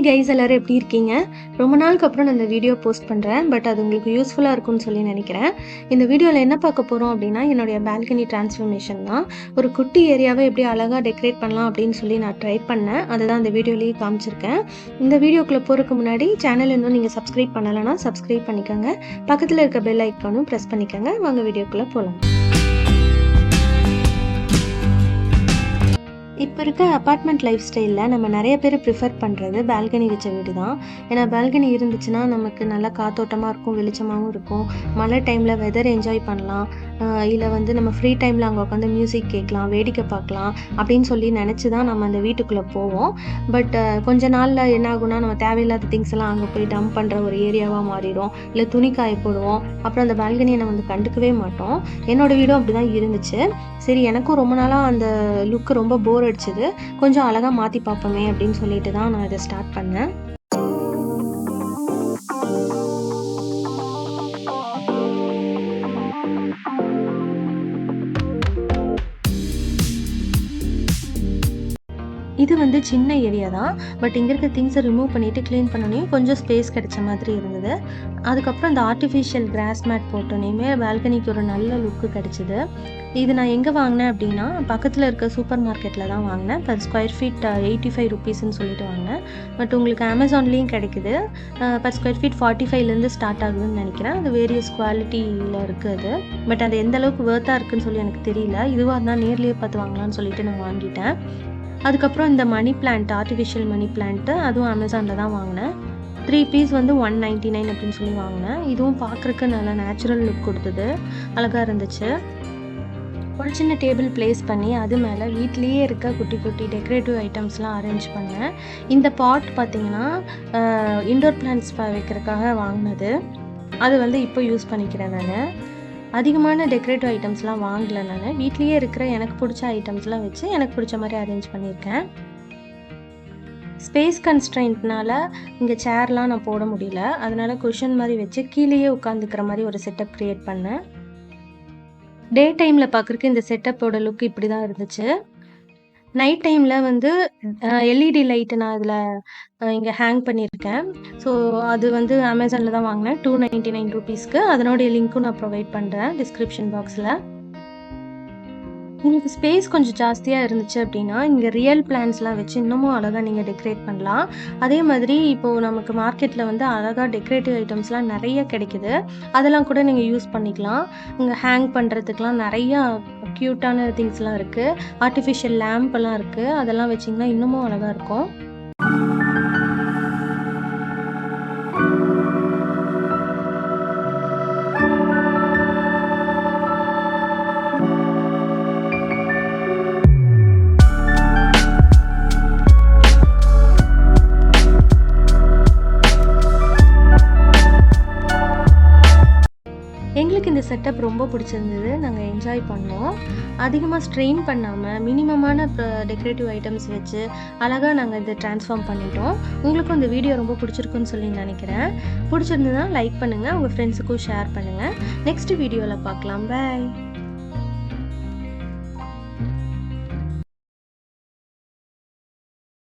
Hi guys, எல்லாரும் எப்படி இருக்கீங்க? ரொம்ப நாளுக்கு அப்புறம் நான் இந்த வீடியோ போஸ்ட் பண்ணுறேன். பட் அது உங்களுக்கு யூஸ்ஃபுல்லாக இருக்கும்னு சொல்லி நினைக்கிறேன். இந்த வீடியோவில் என்ன பார்க்க போகிறோம் அப்படின்னா, என்னுடைய பால்கனி டிரான்ஸ்ஃபர்மேஷன் தான். ஒரு குட்டி ஏரியாவை எப்படி அழகாக டெக்கரேட் பண்ணலாம் அப்படின்னு சொல்லி நான் ட்ரை பண்ணேன். அதை தான் இந்த வீடியோலேயே காமிச்சிருக்கேன். இந்த வீடியோக்குள்ளே போகிறதுக்கு முன்னாடி சேனல் இன்னும் நீங்கள் சப்ஸ்கிரைப் பண்ணலைன்னா சப்ஸ்கிரைப் பண்ணிக்கோங்க. பக்கத்தில் இருக்க பெல் ஐக்கானும் ப்ரெஸ் பண்ணிக்கோங்க. வாங்க வீடியோக்குள்ளே போகலாம். இப்போ இருக்க அப்பார்ட்மெண்ட் லைஃப் ஸ்டைலில் நம்ம நிறைய பேர் ப்ரிஃபர் பண்ணுறது பால்கனி வச்ச வீடு தான். ஏன்னா பால்கனி இருந்துச்சுன்னா நமக்கு நல்லா காத்தோட்டமாக இருக்கும், வெளிச்சமாகவும் இருக்கும். மழை டைமில் வெதர் என்ஜாய் பண்ணலாம், இல்லை நம்ம ஃப்ரீ டைமில் அங்கே உட்காந்து மியூசிக் கேட்கலாம், வேடிக்கை பார்க்கலாம் அப்படின்னு சொல்லி நினச்சி தான் நம்ம அந்த வீட்டுக்குள்ளே போவோம். பட் கொஞ்ச நாளில் என்ன ஆகுனா, நம்ம தேவையில்லாத திங்ஸ் எல்லாம் அங்கே போய் டம்ப் பண்ணுற ஒரு ஏரியாவாக மாறிடும். இல்லை துணி காய போடுவோம், அப்புறம் அந்த பால்கனியை நம்ம கண்டுக்கவே மாட்டோம். என்னோடய வீடும் அப்படி தான் இருந்துச்சு. சரி, எனக்கும் ரொம்ப நாளாக அந்த லுக்கு ரொம்ப போர் அடிச்சது. கொஞ்சம் அழகாக மாற்றி பார்ப்போமே அப்படின்னு சொல்லிட்டு தான் நான் இதை ஸ்டார்ட் பண்ணேன். இது சின்ன ஏரியா தான். பட் இங்கே இருக்க திங்ஸை ரிமூவ் பண்ணிவிட்டு க்ளீன் பண்ணோன்னே கொஞ்சம் ஸ்பேஸ் கிடைச்ச மாதிரி இருந்தது. அதுக்கப்புறம் இந்த ஆர்டிஃபிஷியல் கிராஸ் மேட் போட்டோன்னே பால்கனிக்கு ஒரு நல்ல லுக்கு கிடச்சிது. இது நான் எங்கே வாங்கினேன் அப்படின்னா, பக்கத்தில் இருக்க சூப்பர் மார்க்கெட்டில் தான் வாங்கினேன். பர் ஸ்கொயர் ஃபீட் 85 ருபீஸ்ன்னு சொல்லிட்டு வாங்கினேன். பட் உங்களுக்கு அமேசான்லேயும் கிடைக்குது. பர் ஸ்கொயர் ஃபீட் 45லேருந்து ஸ்டார்ட் ஆகுதுன்னு நினைக்கிறேன். அது வேரியஸ் குவாலிட்டியில் இருக்குது அது. பட் அது எந்த அளவுக்கு வேர்த்தாக இருக்குதுன்னு சொல்லி எனக்கு தெரியல. இதுவாக இருந்தால் நேர்லேயே பார்த்து வாங்கலாம்னு சொல்லிட்டு நான் வாங்கிட்டேன். அதுக்கப்புறம் இந்த money plant, artificial money plant, அதுவும் அமேசானில் தான் வாங்கினேன். 3 பீஸ் 199 அப்படின்னு சொல்லி வாங்கினேன். இதுவும் பார்க்குறக்கு நல்லா நேச்சுரல் லுக் கொடுத்தது, அழகாக இருந்துச்சு. ஒரு சின்ன டேபிள் பிளேஸ் பண்ணி அது மேலே வீட்லேயே இருக்க குட்டி குட்டி டெக்கரேட்டிவ் ஐட்டம்ஸ்லாம் அரேஞ்ச் பண்ணேன். இந்த பாட் பார்த்திங்கன்னா இன்டோர் பிளான்ட்ஸ் வைக்கிறதுக்காக வாங்கினது. அது இப்போ யூஸ் பண்ணிக்கிறேன் நான். அதிகமான டெக்கரேட்டிவ் ஐட்டம்ஸ்லாம் வாங்கலை நான். வீட்லேயே இருக்கிற எனக்கு பிடிச்ச ஐட்டம்ஸ்லாம் வச்சு எனக்கு பிடிச்ச மாதிரி அரேஞ்ச் பண்ணியிருக்கேன். ஸ்பேஸ் கன்ஸ்ட்ரெயின்ட்னால இங்கே சேர்லாம் நான் போட முடியல. அதனால குஷன் மாதிரி வச்சு கீழேயே உட்காந்துக்கிற மாதிரி ஒரு செட்டப் க்ரியேட் பண்ணேன். டே டைமில் பார்க்குறக்கு இந்த செட்டப்போட லுக் இப்படி தான் இருந்துச்சு. நைட் டைமில் எல்இடி லைட்டு நான் இதில் இங்கே ஹேங் பண்ணியிருக்கேன். ஸோ அது அமேசானில் தான் வாங்கினேன், 299 ருபீஸ்க்கு. அதனுடைய லிங்க்கும் நான் ப்ரொவைட் பண்ணுறேன் டிஸ்கிரிப்ஷன் பாக்ஸில். உங்களுக்கு ஸ்பேஸ் கொஞ்சம் ஜாஸ்தியாக இருந்துச்சு அப்படின்னா இங்கே ரியல் பிளான்ஸ்லாம் வச்சு இன்னமும் அழகாக நீங்கள் டெக்கரேட் பண்ணலாம். அதே மாதிரி இப்போது நமக்கு மார்க்கெட்டில் அழகாக டெக்கரேட்டிவ் ஐட்டம்ஸ்லாம் நிறைய கிடைக்குது. அதெல்லாம் கூட நீங்கள் யூஸ் பண்ணிக்கலாம். இங்கே ஹேங் பண்ணுறதுக்கெலாம் நிறையா க்யூட்டான திங்ஸ்லாம் இருக்குது. ஆர்டிஃபிஷியல் லேம்ப்லாம் இருக்குது. அதெல்லாம் வச்சிங்கன்னா இன்னமும் அழகாக இருக்கும். எங்களுக்கு இந்த செட்டப் ரொம்ப பிடிச்சிருந்தது. நாங்கள் என்ஜாய் பண்ணோம். அதிகமாக ஸ்ட்ரெயின் பண்ணாமல் மினிமமான டெக்கரேட்டிவ் ஐட்டம்ஸ் வச்சு அழகாக நாங்கள் இதை ட்ரான்ஸ்ஃபார்ம் பண்ணிட்டோம். உங்களுக்கும் இந்த வீடியோ ரொம்ப பிடிச்சிருக்குன்னு சொல்லி நினைக்கிறேன். பிடிச்சிருந்ததுன்னா லைக் பண்ணுங்கள், உங்கள் ஃப்ரெண்ட்ஸுக்கும் ஷேர் பண்ணுங்கள். நெக்ஸ்ட் வீடியோவில் பார்க்கலாம். பாய்.